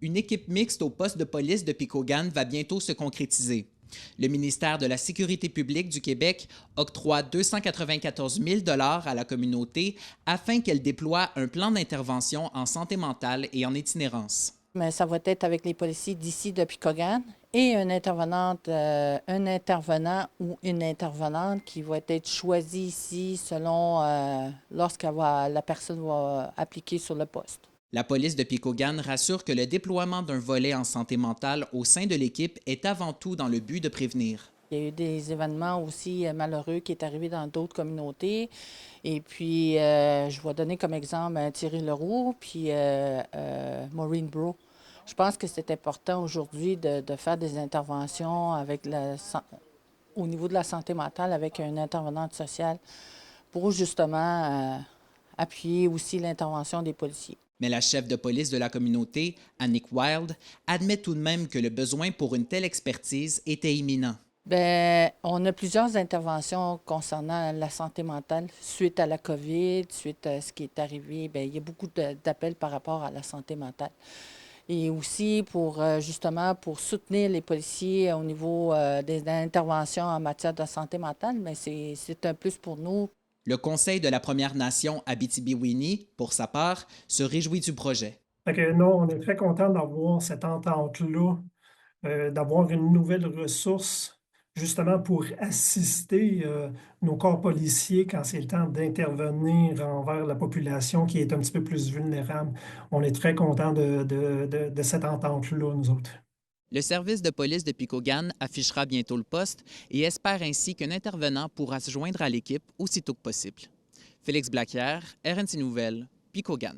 Une équipe mixte au poste de police de Picogan va bientôt se concrétiser. Le ministère de la Sécurité publique du Québec octroie 294 000 à la communauté afin qu'elle déploie un plan d'intervention en santé mentale et en itinérance. Mais ça va être avec les policiers d'ici de Picogan et un intervenant ou une intervenante qui va être choisi ici selon la personne va appliquer sur le poste. La police de Picogan rassure que le déploiement d'un volet en santé mentale au sein de l'équipe est avant tout dans le but de prévenir. Il y a eu des événements aussi malheureux qui sont arrivés dans d'autres communautés. Et puis, je vais donner comme exemple Thierry Leroux puis Maureen Bro. Je pense que c'est important aujourd'hui de faire des interventions au niveau de la santé mentale avec une intervenante sociale pour justement appuyer aussi l'intervention des policiers. Mais la chef de police de la communauté, Annick Wild, admet tout de même que le besoin pour une telle expertise était imminent. Bien, on a plusieurs interventions concernant la santé mentale suite à la COVID, suite à ce qui est arrivé. Bien, il y a beaucoup d'appels par rapport à la santé mentale. Et aussi justement pour soutenir les policiers au niveau des interventions en matière de santé mentale, mais c'est un plus pour nous. Le Conseil de la Première Nation Abitibi-Winnie, pour sa part, se réjouit du projet. Fait que non, on est très content d'avoir cette entente-là, d'avoir une nouvelle ressource justement pour assister nos corps policiers quand c'est le temps d'intervenir envers la population qui est un petit peu plus vulnérable. On est très content de cette entente-là, nous autres. Le service de police de Picogan affichera bientôt le poste et espère ainsi qu'un intervenant pourra se joindre à l'équipe aussitôt que possible. Félix Blaquière, RNC Nouvelles, Picogan.